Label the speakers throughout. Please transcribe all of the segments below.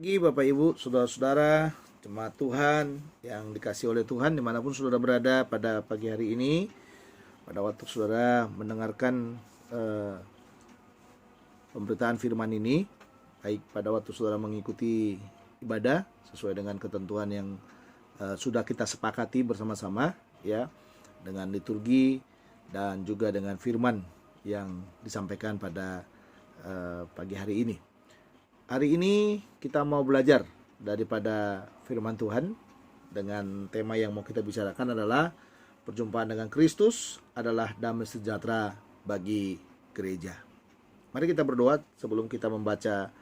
Speaker 1: Pagi Bapak Ibu, Saudara-saudara, jemaat Tuhan yang dikasihi oleh Tuhan dimanapun saudara berada pada pagi hari ini. Pada waktu saudara mendengarkan pemberitaan firman ini, baik pada waktu saudara mengikuti ibadah sesuai dengan ketentuan yang sudah kita sepakati bersama-sama, ya, dengan liturgi dan juga dengan firman yang disampaikan pada pagi hari ini. Hari ini kita mau belajar daripada firman Tuhan dengan tema yang mau kita bicarakan adalah perjumpaan dengan Kristus adalah damai sejahtera bagi gereja. Mari kita berdoa sebelum kita membaca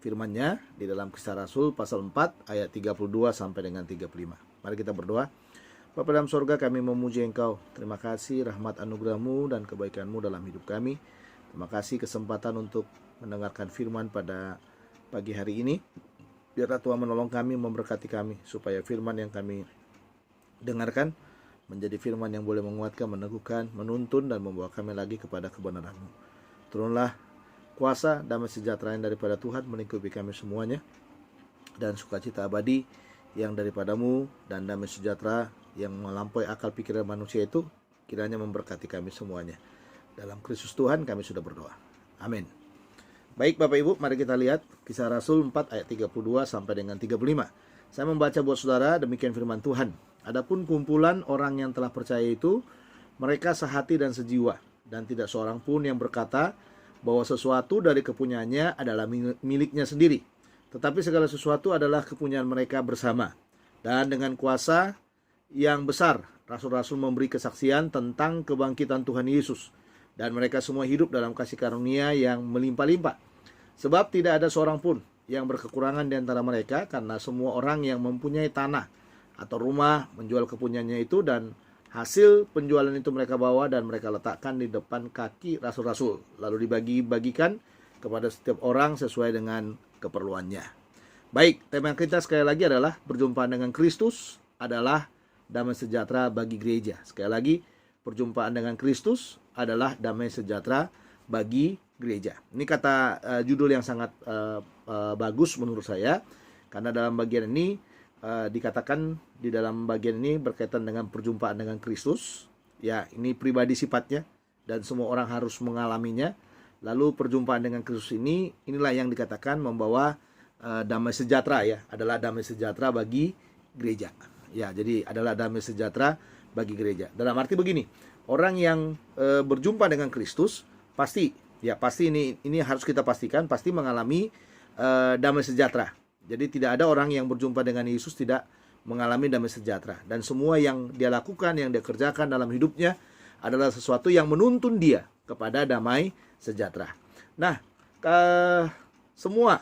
Speaker 1: firman-Nya di dalam Kisah Rasul pasal 4 ayat 32 sampai dengan 35. Mari kita berdoa. Bapa dalam sorga, kami memuji Engkau. Terima kasih rahmat anugerah-Mu dan kebaikan-Mu dalam hidup kami. Terima kasih kesempatan untuk mendengarkan firman pada pagi hari ini. Biarlah Tuhan menolong kami, memberkati kami, supaya firman yang kami dengarkan menjadi firman yang boleh menguatkan, meneguhkan, menuntun, dan membawa kami lagi kepada kebenaran-Mu. Turunlah kuasa, damai sejahtera yang daripada Tuhan melingkupi kami semuanya, dan sukacita abadi yang daripada-Mu, dan damai sejahtera yang melampaui akal pikiran manusia itu kiranya memberkati kami semuanya. Dalam Kristus Tuhan kami sudah berdoa. Amin. Baik Bapak Ibu, mari kita lihat Kisah Rasul 4 ayat 32 sampai dengan 35. Saya membaca buat saudara, demikian firman Tuhan. Adapun kumpulan orang yang telah percaya itu, mereka sehati dan sejiwa, dan tidak seorang pun yang berkata bahwa sesuatu dari kepunyaannya adalah miliknya sendiri, tetapi segala sesuatu adalah kepunyaan mereka bersama. Dan dengan kuasa yang besar, rasul-rasul memberi kesaksian tentang kebangkitan Tuhan Yesus, dan mereka semua hidup dalam kasih karunia yang melimpah-limpah. Sebab tidak ada seorang pun yang berkekurangan di antara mereka, karena semua orang yang mempunyai tanah atau rumah menjual kepunyaannya itu, dan hasil penjualan itu mereka bawa dan mereka letakkan di depan kaki rasul-rasul, lalu dibagi-bagikan kepada setiap orang sesuai dengan keperluannya. Baik, tema kita sekali lagi adalah perjumpaan dengan Kristus adalah damai sejahtera bagi gereja. Sekali lagi, perjumpaan dengan Kristus adalah damai sejahtera bagi gereja. Ini kata judul yang sangat bagus menurut saya, karena dalam bagian ini dikatakan di dalam bagian ini berkaitan dengan perjumpaan dengan Kristus. Ya, ini pribadi sifatnya dan semua orang harus mengalaminya. Lalu perjumpaan dengan Kristus inilah yang dikatakan membawa damai sejahtera, ya, adalah damai sejahtera bagi gereja. Ya, jadi adalah damai sejahtera bagi gereja. Dalam arti begini, orang yang berjumpa dengan Kristus pasti ini harus kita pastikan pasti mengalami damai sejahtera. Jadi tidak ada orang yang berjumpa dengan Yesus tidak mengalami damai sejahtera, dan semua yang dia lakukan, yang dia kerjakan dalam hidupnya adalah sesuatu yang menuntun dia kepada damai sejahtera. Nah, semua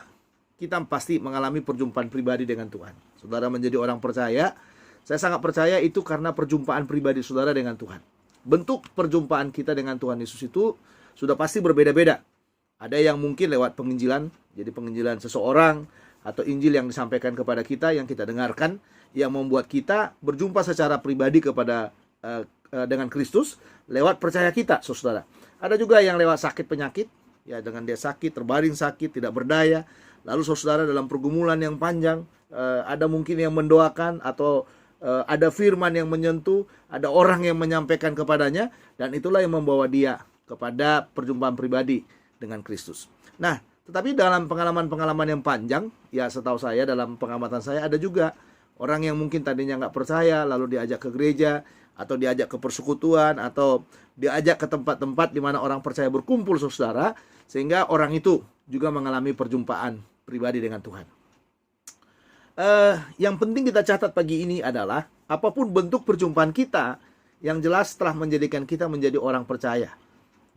Speaker 1: kita pasti mengalami perjumpaan pribadi dengan Tuhan. Saudara menjadi orang percaya, saya sangat percaya itu karena perjumpaan pribadi saudara dengan Tuhan. Bentuk perjumpaan kita dengan Tuhan Yesus itu sudah pasti berbeda-beda. Ada yang mungkin lewat penginjilan, jadi penginjilan seseorang atau Injil yang disampaikan kepada kita, yang kita dengarkan, yang membuat kita berjumpa secara pribadi kepada dengan Kristus lewat percaya kita, saudara. Ada juga yang lewat sakit penyakit, ya, dengan dia sakit, terbaring sakit, tidak berdaya, lalu saudara dalam pergumulan yang panjang, ada mungkin yang mendoakan atau ada firman yang menyentuh, ada orang yang menyampaikan kepadanya, dan itulah yang membawa dia kepada perjumpaan pribadi dengan Kristus. Nah, tetapi dalam pengalaman-pengalaman yang panjang, ya setahu saya, dalam pengamatan saya, ada juga orang yang mungkin tadinya nggak percaya, lalu diajak ke gereja, atau diajak ke persekutuan, atau diajak ke tempat-tempat di mana orang percaya berkumpul, saudara, sehingga orang itu juga mengalami perjumpaan pribadi dengan Tuhan. Yang penting kita catat pagi ini adalah apapun bentuk perjumpaan kita, yang jelas telah menjadikan kita menjadi orang percaya.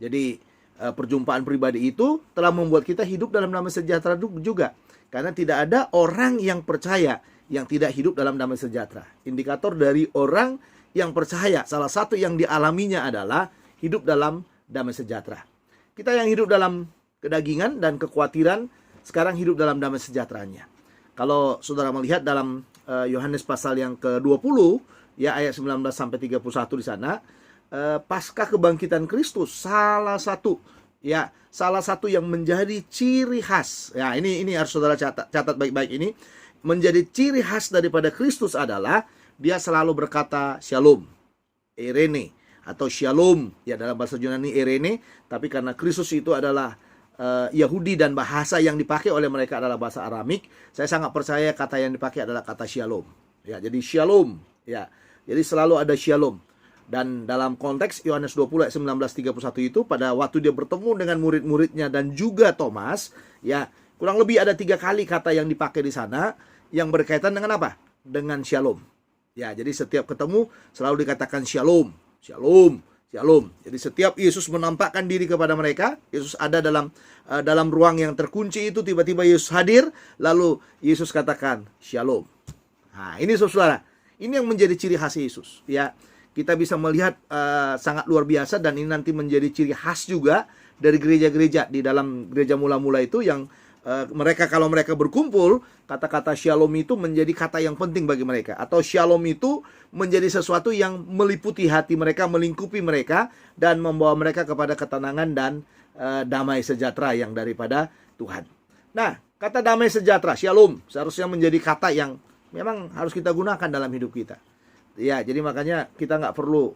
Speaker 1: Jadi perjumpaan pribadi itu telah membuat kita hidup dalam damai sejahtera juga. Karena tidak ada orang yang percaya yang tidak hidup dalam damai sejahtera. Indikator dari orang yang percaya, salah satu yang dialaminya adalah hidup dalam damai sejahtera. Kita yang hidup dalam kedagingan dan kekhawatiran, sekarang hidup dalam damai sejahteranya. Kalau saudara melihat dalam Yohanes pasal yang ke-20, ya, ayat 19 sampai 31 di sana, pasca kebangkitan Kristus, salah satu Ya, salah satu yang menjadi ciri khas. Ya, ini harus saudara catat baik-baik ini. Menjadi ciri khas daripada Kristus adalah dia selalu berkata shalom, Irene, atau shalom. Ya, dalam bahasa Yunani Irene, tapi karena Kristus itu adalah Yahudi dan bahasa yang dipakai oleh mereka adalah bahasa Aramik, saya sangat percaya kata yang dipakai adalah kata shalom. Ya, jadi shalom. Ya, jadi selalu ada shalom. Dan dalam konteks Yohanes 20 ayat 19-31 itu, pada waktu dia bertemu dengan murid-muridnya dan juga Thomas, ya, kurang lebih ada 3 kali kata yang dipakai di sana yang berkaitan dengan apa? Dengan shalom. Ya, jadi setiap ketemu selalu dikatakan shalom, shalom, shalom. Jadi setiap Yesus menampakkan diri kepada mereka, Yesus ada dalam ruang yang terkunci itu, tiba-tiba Yesus hadir, lalu Yesus katakan shalom. Nah, ini saudara, ini yang menjadi ciri khas Yesus. Ya, kita bisa melihat sangat luar biasa, dan ini nanti menjadi ciri khas juga dari gereja-gereja di dalam gereja mula-mula itu yang mereka kalau mereka berkumpul, kata-kata shalom itu menjadi kata yang penting bagi mereka, atau shalom itu menjadi sesuatu yang meliputi hati mereka, melingkupi mereka, dan membawa mereka kepada ketenangan dan damai sejahtera yang daripada Tuhan. Nah, kata damai sejahtera, shalom, seharusnya menjadi kata yang memang harus kita gunakan dalam hidup kita. Ya, jadi makanya kita nggak perlu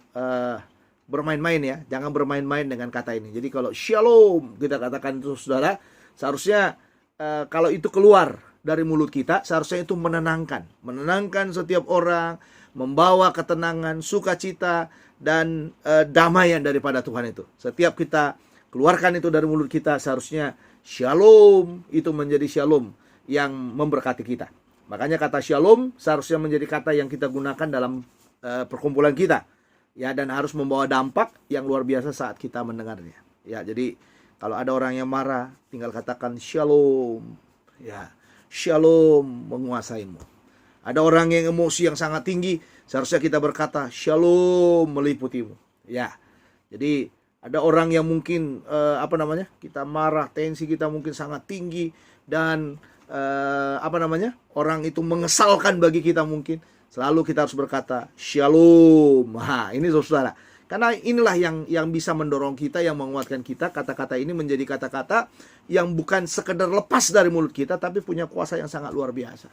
Speaker 1: bermain-main ya, jangan bermain-main dengan kata ini. Jadi kalau shalom kita katakan itu saudara, seharusnya kalau itu keluar dari mulut kita, seharusnya itu menenangkan setiap orang, membawa ketenangan, sukacita, dan damaian daripada Tuhan itu. Setiap kita keluarkan itu dari mulut kita, seharusnya shalom itu menjadi shalom yang memberkati kita. Makanya kata shalom seharusnya menjadi kata yang kita gunakan dalam perkumpulan kita. Ya, dan harus membawa dampak yang luar biasa saat kita mendengarnya. Ya, jadi kalau ada orang yang marah, tinggal katakan shalom. Ya, shalom menguasaimu. Ada orang yang emosi yang sangat tinggi, seharusnya kita berkata shalom meliputimu. Ya, jadi ada orang yang mungkin kita marah, tensi kita mungkin sangat tinggi, dan orang itu mengesalkan bagi kita mungkin. Selalu kita harus berkata shalom. Nah, ini saudara. Karena inilah yang bisa mendorong kita, yang menguatkan kita. Kata-kata ini menjadi kata-kata yang bukan sekedar lepas dari mulut kita, tapi punya kuasa yang sangat luar biasa.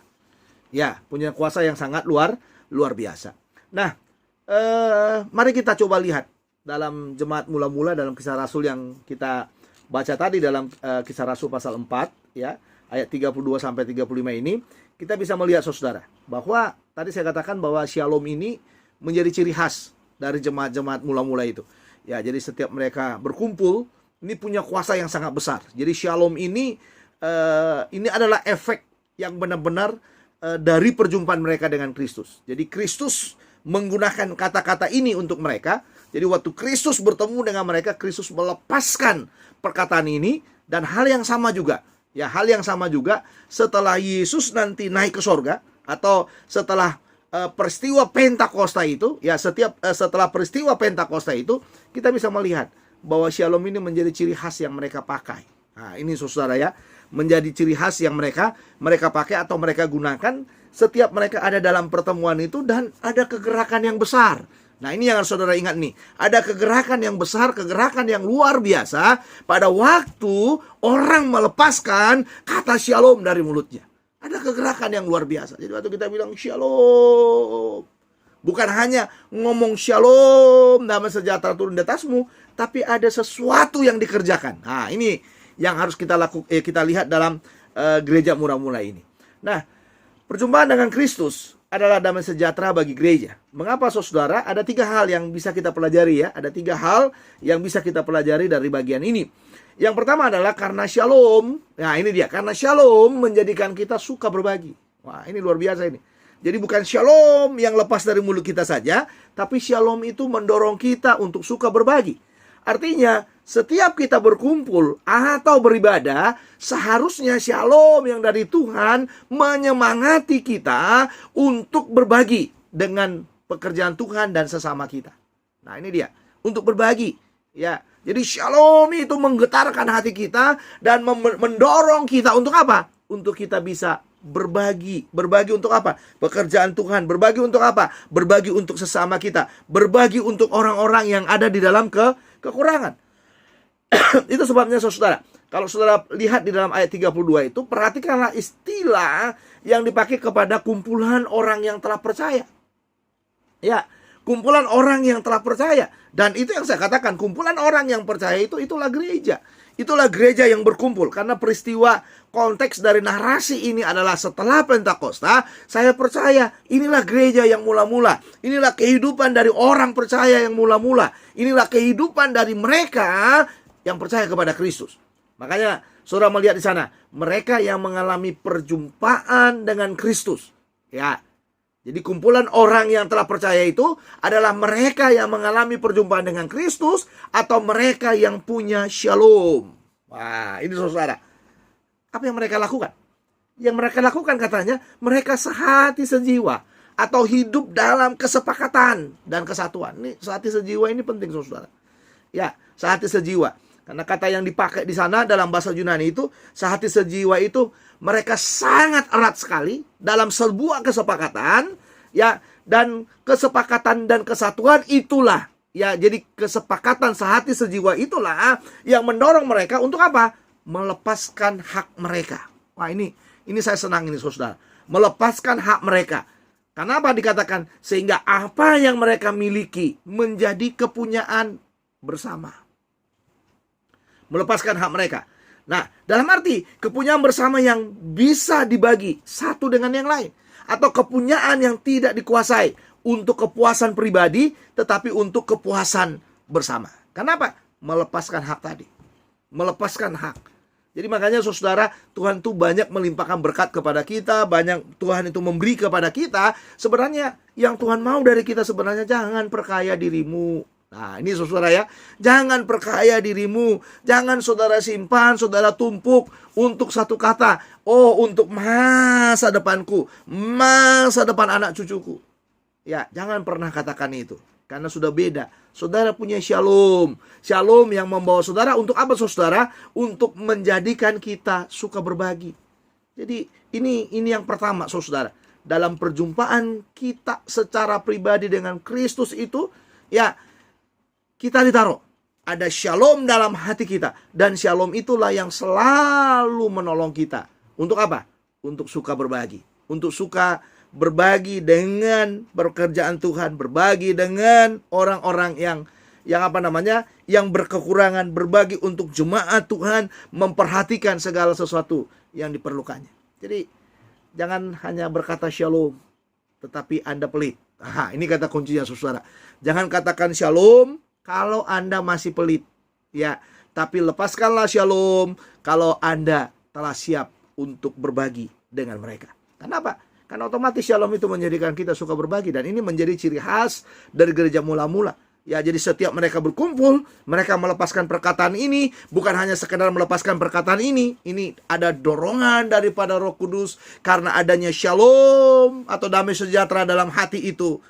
Speaker 1: Ya, punya kuasa yang sangat luar biasa. Nah, mari kita coba lihat dalam jemaat mula-mula, dalam Kisah Rasul yang kita baca tadi dalam Kisah Rasul pasal 4, ya, ayat 32 sampai 35 ini, kita bisa melihat saudara, bahwa tadi saya katakan bahwa shalom ini menjadi ciri khas dari jemaat-jemaat mula-mula itu. Ya, jadi setiap mereka berkumpul, ini punya kuasa yang sangat besar. Jadi shalom ini adalah efek yang benar-benar dari perjumpaan mereka dengan Kristus. Jadi Kristus menggunakan kata-kata ini untuk mereka. Jadi waktu Kristus bertemu dengan mereka, Kristus melepaskan perkataan ini. Dan hal yang sama juga, ya, hal yang sama juga setelah Yesus nanti naik ke sorga, atau setelah peristiwa Pentakosta itu, ya, setelah peristiwa Pentakosta itu, kita bisa melihat bahwa shalom ini menjadi ciri khas yang mereka pakai. Nah, ini saudara ya, menjadi ciri khas yang mereka pakai atau mereka gunakan setiap mereka ada dalam pertemuan itu, dan ada kegerakan yang besar. Nah, ini yang harus saudara ingat nih. Ada kegerakan yang besar, kegerakan yang luar biasa pada waktu orang melepaskan kata shalom dari mulutnya. Ada kegerakan yang luar biasa. Jadi waktu kita bilang shalom, bukan hanya ngomong shalom, damai sejahtera turun di atasmu, tapi ada sesuatu yang dikerjakan. Nah, ini yang harus kita lihat dalam gereja mula-mula ini. Nah, perjumpaan dengan Kristus adalah damai sejahtera bagi gereja. Mengapa saudara? Ada 3 hal yang bisa kita pelajari ya. Ada 3 hal yang bisa kita pelajari dari bagian ini. Yang pertama adalah karena shalom. Nah, ini dia. Karena shalom menjadikan kita suka berbagi. Wah, ini luar biasa ini. Jadi bukan shalom yang lepas dari mulut kita saja, tapi shalom itu mendorong kita untuk suka berbagi. Artinya, setiap kita berkumpul atau beribadah, seharusnya shalom yang dari Tuhan menyemangati kita untuk berbagi dengan pekerjaan Tuhan dan sesama kita. Nah, ini dia. Untuk berbagi. Ya, jadi shalom itu menggetarkan hati kita dan mendorong kita untuk apa? Untuk kita bisa berbagi. Berbagi untuk apa? Pekerjaan Tuhan. Berbagi untuk apa? Berbagi untuk sesama kita. Berbagi untuk orang-orang yang ada di dalam kekurangan. Itu sebabnya saudara, kalau saudara lihat di dalam ayat 32 itu, perhatikanlah istilah yang dipakai kepada kumpulan orang yang telah percaya. Ya, kumpulan orang yang telah percaya. Dan itu yang saya katakan, kumpulan orang yang percaya itulah gereja. Itulah gereja yang berkumpul. Karena peristiwa konteks dari narasi ini adalah setelah Pentakosta, saya percaya inilah gereja yang mula-mula. Inilah kehidupan dari orang percaya yang mula-mula. Inilah kehidupan dari mereka yang percaya kepada Kristus. Makanya saudara melihat di sana, mereka yang mengalami perjumpaan dengan Kristus. Ya. Jadi kumpulan orang yang telah percaya itu adalah mereka yang mengalami perjumpaan dengan Kristus atau mereka yang punya shalom. Wah, ini saudara. Apa yang mereka lakukan? Yang mereka lakukan katanya, mereka sehati sejiwa atau hidup dalam kesepakatan dan kesatuan. Ini sehati sejiwa ini penting saudara. Ya, sehati sejiwa. Karena kata yang dipakai di sana dalam bahasa Yunani itu, sehati sejiwa itu mereka sangat erat sekali dalam sebuah kesepakatan, ya, dan kesepakatan dan kesatuan itulah, ya, jadi kesepakatan sehati sejiwa itulah yang mendorong mereka untuk apa? Melepaskan hak mereka. Wah, ini saya senang ini saudara. Melepaskan hak mereka. Kenapa dikatakan? Sehingga apa yang mereka miliki menjadi kepunyaan bersama. Melepaskan hak mereka. Nah, dalam arti kepunyaan bersama yang bisa dibagi satu dengan yang lain. Atau kepunyaan yang tidak dikuasai untuk kepuasan pribadi, tetapi untuk kepuasan bersama. Kenapa? Melepaskan hak tadi. Melepaskan hak. Jadi makanya saudara, Tuhan itu banyak melimpahkan berkat kepada kita. Banyak Tuhan itu memberi kepada kita. Sebenarnya yang Tuhan mau dari kita sebenarnya, jangan perkaya dirimu. Nah, ini saudara ya, jangan perkaya dirimu, jangan saudara simpan, saudara tumpuk untuk satu kata, oh untuk masa depanku, masa depan anak cucuku. Ya, jangan pernah katakan itu, karena sudah beda. Saudara punya shalom, shalom yang membawa saudara untuk apa saudara? Untuk menjadikan kita suka berbagi. Jadi ini yang pertama saudara, dalam perjumpaan kita secara pribadi dengan Kristus itu, ya, kita ditaruh. Ada shalom dalam hati kita. Dan shalom itulah yang selalu menolong kita. Untuk apa? Untuk suka berbagi. Untuk suka berbagi dengan pekerjaan Tuhan. Berbagi dengan orang-orang yang yang berkekurangan. Berbagi untuk jemaat Tuhan. Memperhatikan segala sesuatu yang diperlukannya. Jadi jangan hanya berkata shalom, tetapi Anda pelit. Nah, ini kata kuncinya saudara. Jangan katakan shalom kalau Anda masih pelit, ya. Tapi lepaskanlah shalom kalau Anda telah siap untuk berbagi dengan mereka. Kenapa? Karena otomatis shalom itu menjadikan kita suka berbagi. Dan ini menjadi ciri khas dari gereja mula-mula. Ya, jadi setiap mereka berkumpul, mereka melepaskan perkataan ini. Bukan hanya sekedar melepaskan perkataan ini. Ini ada dorongan daripada Roh Kudus. Karena adanya shalom atau damai sejahtera dalam hati itu,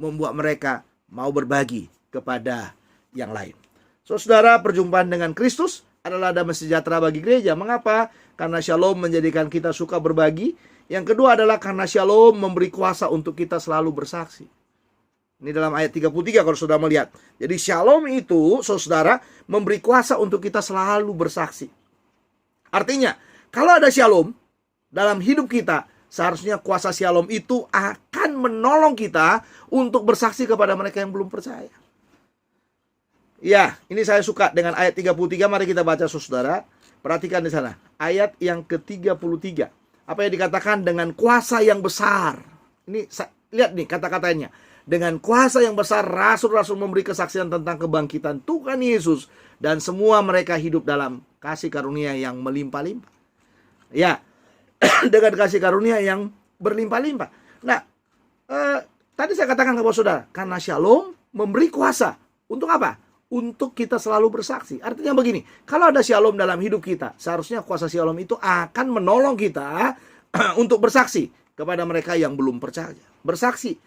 Speaker 1: membuat mereka mau berbagi kepada yang lain. Saudara, perjumpaan dengan Kristus adalah damai sejahtera bagi gereja. Mengapa? Karena shalom menjadikan kita suka berbagi. Yang kedua adalah karena shalom memberi kuasa untuk kita selalu bersaksi. Ini dalam ayat 33 kalau saudara melihat. Jadi shalom itu, saudara, memberi kuasa untuk kita selalu bersaksi. Artinya, kalau ada shalom dalam hidup kita, seharusnya kuasa shalom itu akan menolong kita untuk bersaksi kepada mereka yang belum percaya. Ya, ini saya suka dengan ayat 33. Mari kita baca saudara. Perhatikan di sana. Ayat yang ke-33. Apa yang dikatakan dengan kuasa yang besar. Ini lihat nih kata-katanya. Dengan kuasa yang besar rasul-rasul memberi kesaksian tentang kebangkitan Tuhan Yesus. Dan semua mereka hidup dalam kasih karunia yang melimpah-limpah. Ya, dengan kasih karunia yang berlimpah-limpah. Nah, tadi saya katakan kepada saudara. Karena shalom memberi kuasa. Untuk apa? Untuk kita selalu bersaksi. Artinya begini, kalau ada shalom dalam hidup kita, seharusnya kuasa shalom itu akan menolong kita untuk bersaksi kepada mereka yang belum percaya. Bersaksi.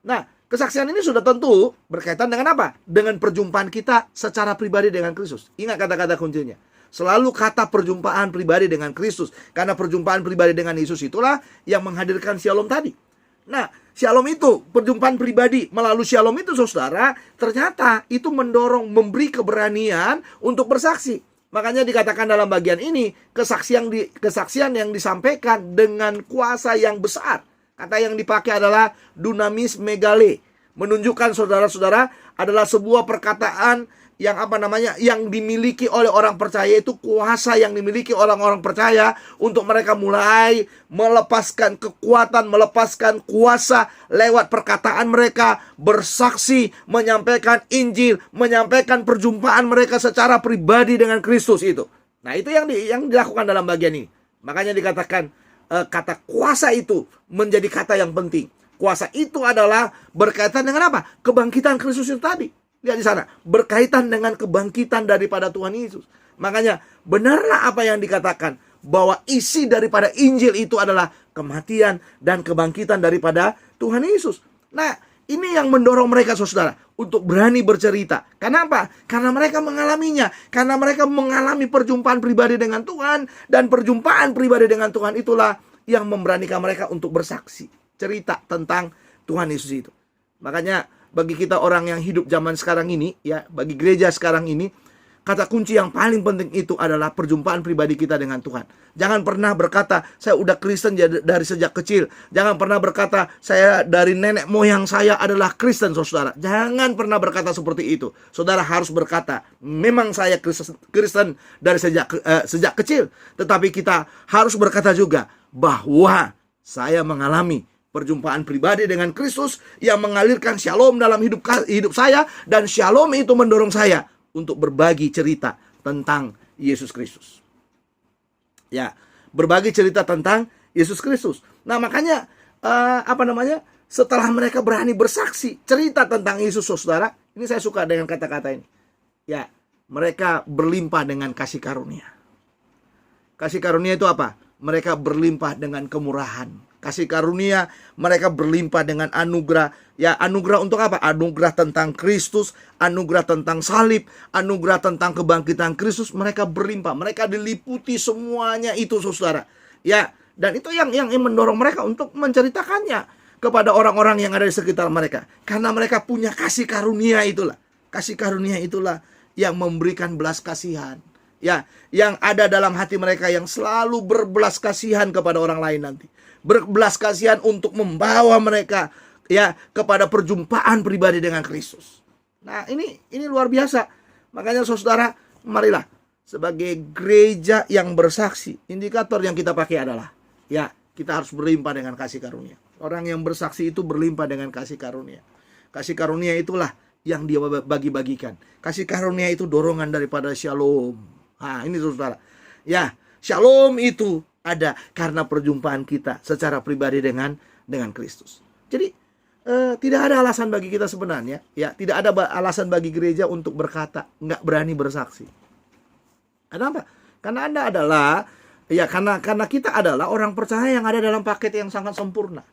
Speaker 1: Nah, kesaksian ini sudah tentu berkaitan dengan apa? Dengan perjumpaan kita secara pribadi dengan Kristus. Ingat kata-kata kuncinya. Selalu kata perjumpaan pribadi dengan Kristus. Karena perjumpaan pribadi dengan Yesus itulah yang menghadirkan shalom tadi. Nah, shalom itu, perjumpaan pribadi melalui shalom itu saudara, ternyata itu mendorong, memberi keberanian untuk bersaksi. Makanya dikatakan dalam bagian ini, kesaksian yang disampaikan dengan kuasa yang besar. Kata yang dipakai adalah dunamis megale. Menunjukkan saudara-saudara adalah sebuah perkataan yang yang dimiliki oleh orang percaya, itu kuasa yang dimiliki orang-orang percaya untuk mereka mulai melepaskan kekuatan, melepaskan kuasa lewat perkataan mereka, bersaksi, menyampaikan Injil, menyampaikan perjumpaan mereka secara pribadi dengan Kristus itu. Nah, itu yang dilakukan dalam bagian ini. Makanya dikatakan kata kuasa itu menjadi kata yang penting. Kuasa itu adalah berkaitan dengan apa? Kebangkitan Kristus itu tadi. Lihat di sana, berkaitan dengan kebangkitan daripada Tuhan Yesus. Makanya benarlah apa yang dikatakan, bahwa isi daripada Injil itu adalah kematian dan kebangkitan daripada Tuhan Yesus. Nah, ini yang mendorong mereka saudara untuk berani bercerita. Kenapa? Karena mereka mengalaminya. Karena mereka mengalami perjumpaan pribadi dengan Tuhan. Dan perjumpaan pribadi dengan Tuhan itulah yang memberanikan mereka untuk bersaksi, cerita tentang Tuhan Yesus itu. Makanya bagi kita orang yang hidup zaman sekarang ini, ya, bagi gereja sekarang ini, kata kunci yang paling penting itu adalah perjumpaan pribadi kita dengan Tuhan. Jangan pernah berkata, saya udah Kristen dari sejak kecil. Jangan pernah berkata, saya dari nenek moyang saya adalah Kristen, saudara. Jangan pernah berkata seperti itu. Saudara harus berkata, memang saya Kristen dari sejak kecil. Tetapi kita harus berkata juga bahwa saya mengalami perjumpaan pribadi dengan Kristus yang mengalirkan shalom dalam hidup saya, dan shalom itu mendorong saya untuk berbagi cerita tentang Yesus Kristus. Ya, berbagi cerita tentang Yesus Kristus. Nah, makanya setelah mereka berani bersaksi cerita tentang Yesus, saudara, ini saya suka dengan kata-kata ini. Ya, mereka berlimpah dengan kasih karunia. Kasih karunia itu apa? Mereka berlimpah dengan kemurahan. Kasih karunia, mereka berlimpah dengan anugerah. Ya, anugerah untuk apa? Anugerah tentang Kristus, anugerah tentang salib, anugerah tentang kebangkitan Kristus. Mereka berlimpah, mereka diliputi semuanya itu, saudara. Ya, dan itu yang mendorong mereka untuk menceritakannya kepada orang-orang yang ada di sekitar mereka. Karena mereka punya kasih karunia itulah. Kasih karunia itulah yang memberikan belas kasihan. Ya, yang ada dalam hati mereka, yang selalu berbelas kasihan kepada orang lain nanti. Berbelas kasihan untuk membawa mereka, ya, kepada perjumpaan pribadi dengan Kristus. Nah, ini luar biasa. Makanya saudara, marilah sebagai gereja yang bersaksi, indikator yang kita pakai adalah, ya, kita harus berlimpah dengan kasih karunia. Orang yang bersaksi itu berlimpah dengan kasih karunia. Kasih karunia itulah yang dia bagi-bagikan. Kasih karunia itu dorongan daripada shalom. Nah, ini saudara. Ya, shalom itu ada karena perjumpaan kita secara pribadi dengan Kristus. Jadi tidak ada alasan bagi kita sebenarnya, ya, tidak ada alasan bagi gereja untuk berkata nggak berani bersaksi. Kenapa? Karena Anda adalah, ya, karena kita adalah orang percaya yang ada dalam paket yang sangat sempurna.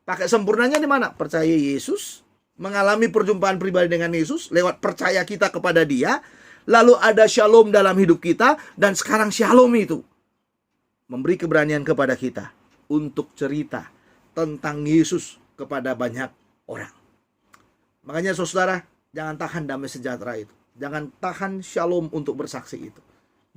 Speaker 1: Paket sempurnanya di mana? Percaya Yesus, mengalami perjumpaan pribadi dengan Yesus lewat percaya kita kepada Dia, lalu ada shalom dalam hidup kita, dan sekarang shalom itu memberi keberanian kepada kita untuk cerita tentang Yesus kepada banyak orang. Makanya saudara, jangan tahan damai sejahtera itu. Jangan tahan shalom untuk bersaksi itu.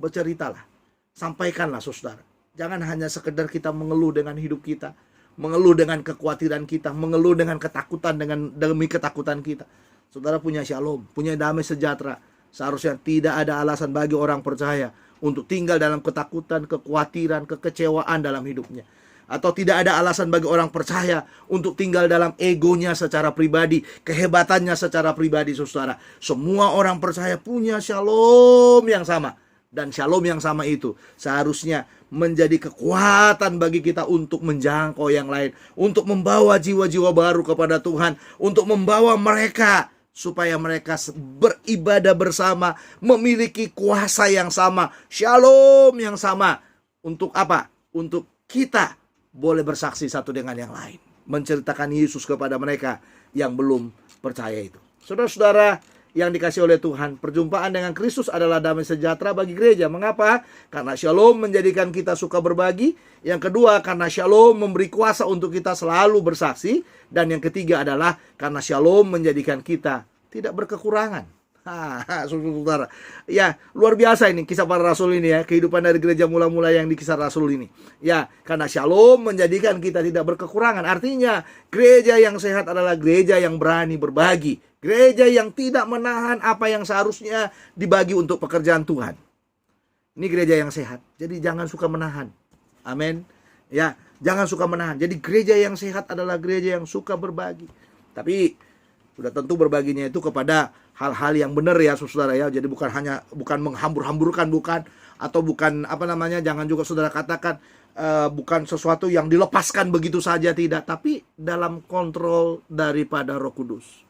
Speaker 1: Berceritalah, sampaikanlah saudara. Jangan hanya sekedar kita mengeluh dengan hidup kita, mengeluh dengan kekhawatiran kita, mengeluh dengan ketakutan, demi ketakutan kita. Saudara punya shalom, punya damai sejahtera. Seharusnya tidak ada alasan bagi orang percaya untuk tinggal dalam ketakutan, kekhawatiran, kekecewaan dalam hidupnya. Atau tidak ada alasan bagi orang percaya untuk tinggal dalam egonya secara pribadi, kehebatannya secara pribadi, saudara. Semua orang percaya punya shalom yang sama. Dan shalom yang sama itu seharusnya menjadi kekuatan bagi kita untuk menjangkau yang lain, untuk membawa jiwa-jiwa baru kepada Tuhan, untuk membawa mereka supaya mereka beribadah bersama, memiliki kuasa yang sama, shalom yang sama. Untuk apa? Untuk kita boleh bersaksi satu dengan yang lain, menceritakan Yesus kepada mereka yang belum percaya itu. Saudara-saudara yang dikasih oleh Tuhan. Perjumpaan dengan Kristus adalah damai sejahtera bagi gereja. Mengapa? Karena shalom menjadikan kita suka berbagi. Yang kedua, karena shalom memberi kuasa untuk kita selalu bersaksi. Dan yang ketiga adalah karena shalom menjadikan kita tidak berkekurangan. Saudara, ya luar biasa ini kisah para rasul ini ya, kehidupan dari gereja mula-mula yang di kisah rasul ini. Ya, karena shalom menjadikan kita tidak berkekurangan. Artinya gereja yang sehat adalah gereja yang berani berbagi, gereja yang tidak menahan apa yang seharusnya dibagi untuk pekerjaan Tuhan. Ini gereja yang sehat. Jadi jangan suka menahan. Amin. Ya, jangan suka menahan. Jadi gereja yang sehat adalah gereja yang suka berbagi. Tapi sudah tentu berbaginya itu kepada hal-hal yang benar ya saudara ya. Jadi bukan menghambur-hamburkan, bukan, atau bukan jangan juga saudara katakan bukan sesuatu yang dilepaskan begitu saja, tidak, tapi dalam kontrol daripada Roh Kudus.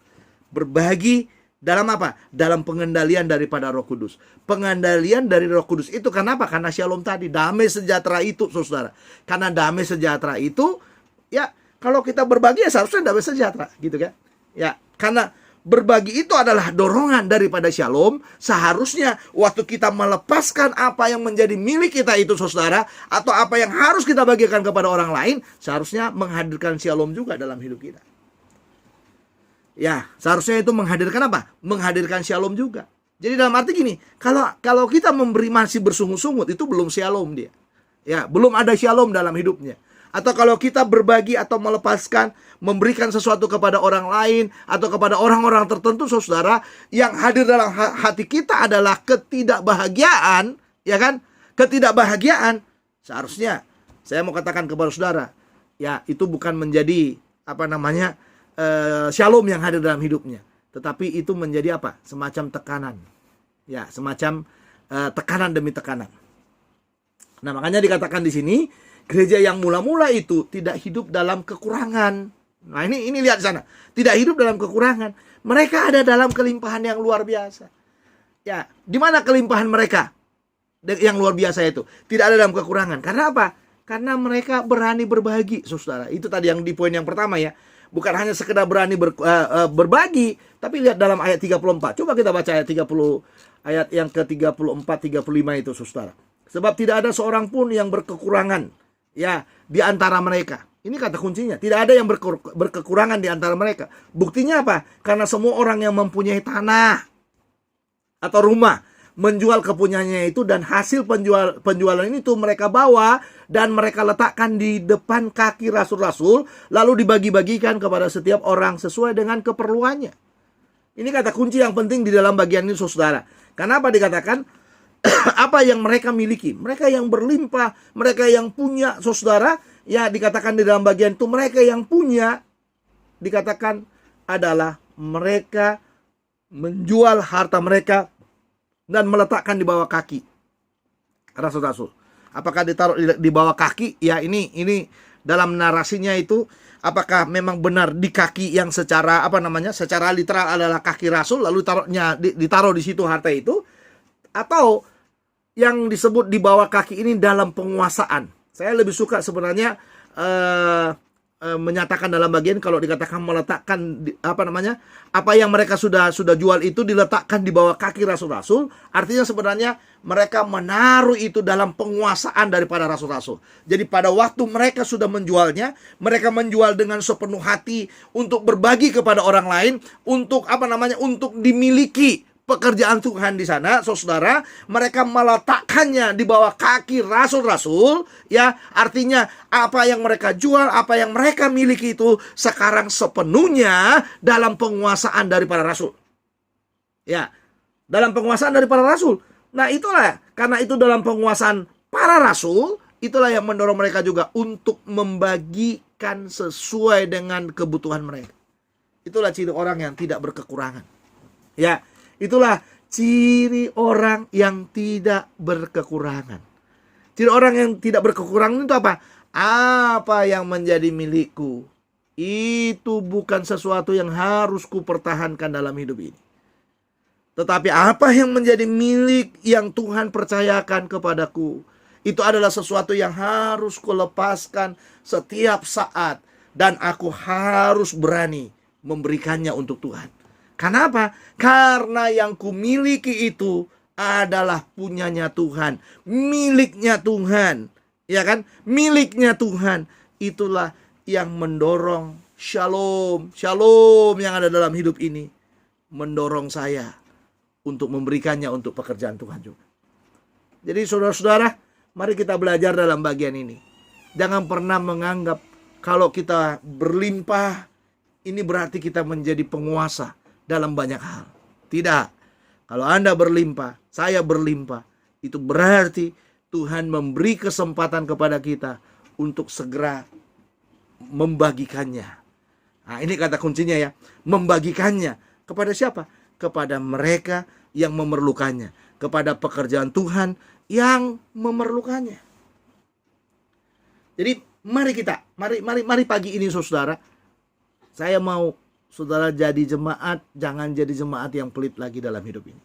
Speaker 1: Berbagi dalam apa? Dalam pengendalian daripada Roh Kudus. Pengendalian dari Roh Kudus itu kenapa? Karena shalom tadi, damai sejahtera itu saudara. Karena damai sejahtera itu ya, kalau kita berbagi ya seharusnya damai sejahtera gitu kan. Ya, karena berbagi itu adalah dorongan daripada shalom. Seharusnya waktu kita melepaskan apa yang menjadi milik kita itu saudara, atau apa yang harus kita bagikan kepada orang lain, seharusnya menghadirkan shalom juga dalam hidup kita. Ya, seharusnya itu menghadirkan apa? Menghadirkan shalom juga. Jadi dalam arti gini, kalau kita memberi masih bersungut-sungut, itu belum shalom dia. Ya, belum ada shalom dalam hidupnya. Atau kalau kita berbagi atau melepaskan, memberikan sesuatu kepada orang lain atau kepada orang-orang tertentu saudara, yang hadir dalam hati kita adalah ketidakbahagiaan, ya kan? Ketidakbahagiaan. Seharusnya saya mau katakan kepada saudara, ya itu bukan menjadi shalom yang hadir dalam hidupnya, tetapi itu menjadi apa? Semacam tekanan. Ya, semacam tekanan demi tekanan. Nah, makanya dikatakan di sini gereja yang mula-mula itu tidak hidup dalam kekurangan. Nah, ini lihat di sana. Tidak hidup dalam kekurangan. Mereka ada dalam kelimpahan yang luar biasa. Ya, di mana kelimpahan mereka yang luar biasa itu? Tidak ada dalam kekurangan. Karena apa? Karena mereka berani berbagi, saudara. Itu tadi yang di poin yang pertama ya. Bukan hanya sekedar berani berbagi, tapi lihat dalam ayat 34. Coba kita baca ayat 30, ayat yang ke-34, 35 itu, saudara. Sebab tidak ada seorang pun yang berkekurangan ya di antara mereka. Ini kata kuncinya. Tidak ada yang berkekurangan di antara mereka. Buktinya apa? Karena semua orang yang mempunyai tanah atau rumah menjual kepunyaannya itu, dan hasil penjualan ini tuh mereka bawa dan mereka letakkan di depan kaki rasul-rasul, lalu dibagi-bagikan kepada setiap orang sesuai dengan keperluannya. Ini kata kunci yang penting di dalam bagian ini saudara. Kenapa dikatakan apa yang mereka miliki? Mereka yang berlimpah, mereka yang punya saudara, ya dikatakan di dalam bagian itu mereka yang punya, dikatakan adalah mereka menjual harta mereka dan meletakkan di bawah kaki rasul-rasul. Apakah ditaruh di bawah kaki? Ya, ini dalam narasinya itu apakah memang benar di kaki yang secara secara literal adalah kaki rasul, lalu ditaruh di situ harta itu, atau yang disebut di bawah kaki ini dalam penguasaan? Saya lebih suka sebenarnya menyatakan dalam bagian kalau dikatakan meletakkan apa yang mereka sudah jual itu diletakkan di bawah kaki rasul-rasul, artinya sebenarnya mereka menaruh itu dalam penguasaan daripada rasul-rasul. Jadi pada waktu mereka sudah menjualnya, mereka menjual dengan sepenuh hati untuk berbagi kepada orang lain, untuk untuk dimiliki pekerjaan Tuhan di sana, saudara. Mereka meletakkannya di bawah kaki rasul-rasul, ya, artinya apa yang mereka jual, apa yang mereka miliki itu sekarang sepenuhnya dalam penguasaan daripada rasul. Ya, dalam penguasaan daripada rasul. Nah, itulah, karena itu dalam penguasaan para rasul, itulah yang mendorong mereka juga untuk membagikan sesuai dengan kebutuhan mereka. Itulah ciri orang yang tidak berkekurangan. Ya, itulah ciri orang yang tidak berkekurangan. Ciri orang yang tidak berkekurangan itu apa? Apa yang menjadi milikku itu bukan sesuatu yang harus kupertahankan dalam hidup ini. Tetapi apa yang menjadi milik yang Tuhan percayakan kepadaku, itu adalah sesuatu yang harus kulepaskan setiap saat. Dan aku harus berani memberikannya untuk Tuhan. Karena apa? Karena yang kumiliki itu adalah punyanya Tuhan, miliknya Tuhan, ya kan? Miliknya Tuhan. Itulah yang mendorong shalom, shalom yang ada dalam hidup ini, mendorong saya untuk memberikannya untuk pekerjaan Tuhan juga. Jadi saudara-saudara, mari kita belajar dalam bagian ini. Jangan pernah menganggap kalau kita berlimpah, ini berarti kita menjadi penguasa dalam banyak hal. Tidak. Kalau Anda berlimpah, saya berlimpah, itu berarti Tuhan memberi kesempatan kepada kita untuk segera membagikannya. Nah, ini kata kuncinya ya, membagikannya kepada siapa? Kepada mereka yang memerlukannya, kepada pekerjaan Tuhan yang memerlukannya. Jadi mari pagi ini saudara, saya mau saudara jadi jemaat, jangan jadi jemaat yang pelit lagi dalam hidup ini.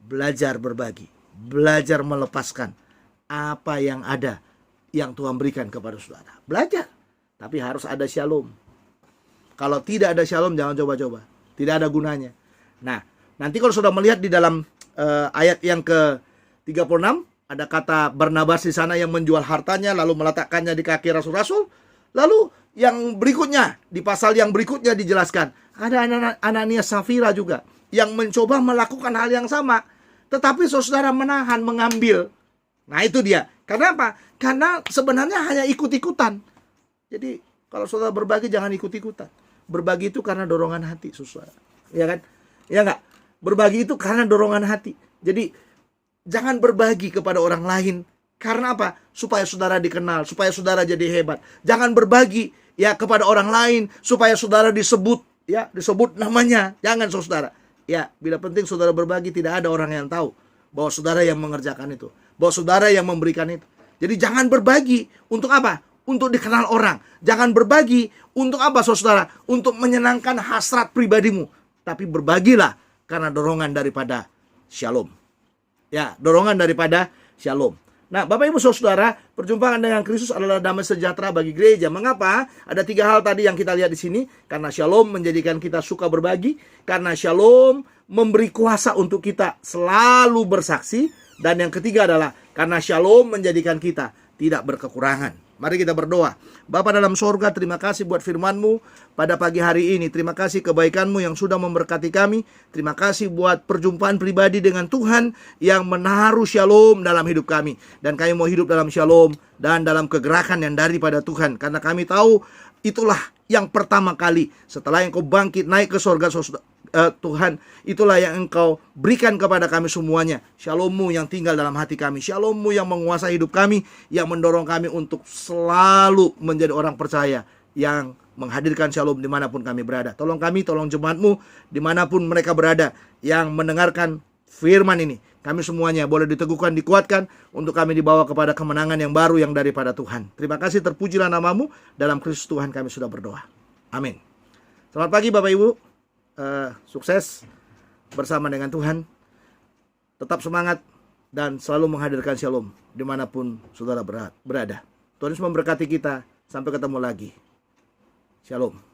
Speaker 1: Belajar berbagi, belajar melepaskan apa yang ada yang Tuhan berikan kepada saudara. Belajar, tapi harus ada shalom. Kalau tidak ada shalom, jangan coba-coba. Tidak ada gunanya. Nah, nanti kalau sudah melihat di dalam ayat yang ke-36, ada kata Barnabas di sana yang menjual hartanya lalu meletakkannya di kaki rasul-rasul. Lalu yang berikutnya, di pasal yang berikutnya dijelaskan, ada Ananias Safira juga yang mencoba melakukan hal yang sama, tetapi saudara menahan, mengambil. Nah itu dia. Karena apa? Karena sebenarnya hanya ikut-ikutan. Jadi kalau saudara berbagi jangan ikut-ikutan. Berbagi itu karena dorongan hati, saudara. Ya kan? Ya enggak? Berbagi itu karena dorongan hati. Jadi jangan berbagi kepada orang lain karena apa? Supaya saudara dikenal, supaya saudara jadi hebat. Jangan berbagi ya kepada orang lain supaya saudara disebut, ya, disebut namanya. Jangan saudara. Ya, bila penting saudara berbagi tidak ada orang yang tahu bahwa saudara yang mengerjakan itu, bahwa saudara yang memberikan itu. Jadi jangan berbagi untuk apa? Untuk dikenal orang. Jangan berbagi untuk apa saudara? Untuk menyenangkan hasrat pribadimu. Tapi berbagilah karena dorongan daripada shalom. Ya, dorongan daripada shalom. Nah, Bapak Ibu Saudara, perjumpaan dengan Kristus adalah damai sejahtera bagi gereja. Mengapa? Ada 3 hal tadi yang kita lihat di sini. Karena shalom menjadikan kita suka berbagi. Karena shalom memberi kuasa untuk kita selalu bersaksi. Dan yang ketiga adalah karena shalom menjadikan kita tidak berkekurangan. Mari kita berdoa. Bapa dalam sorga, terima kasih buat firman-Mu pada pagi hari ini. Terima kasih kebaikan-Mu yang sudah memberkati kami. Terima kasih buat perjumpaan pribadi dengan Tuhan yang menaruh shalom dalam hidup kami. Dan kami mau hidup dalam shalom dan dalam kegerakan yang daripada Tuhan. Karena kami tahu itulah yang pertama kali setelah Engkau bangkit naik ke sorga, Tuhan, itulah yang Engkau berikan kepada kami semuanya. Shalom-Mu yang tinggal dalam hati kami. Shalom-Mu yang menguasai hidup kami, yang mendorong kami untuk selalu menjadi orang percaya yang menghadirkan shalom dimanapun kami berada. Tolong kami, tolong jemaat-Mu dimanapun mereka berada yang mendengarkan firman ini. Kami semuanya boleh diteguhkan, dikuatkan untuk kami dibawa kepada kemenangan yang baru yang daripada Tuhan. Terima kasih, terpujilah nama-Mu. Dalam Kristus Tuhan kami sudah berdoa. Amin. Selamat pagi Bapak Ibu. Sukses bersama dengan Tuhan. Tetap semangat dan selalu menghadirkan shalom dimanapun saudara berada. Tuhan Yesus memberkati kita. Sampai ketemu lagi. Shalom.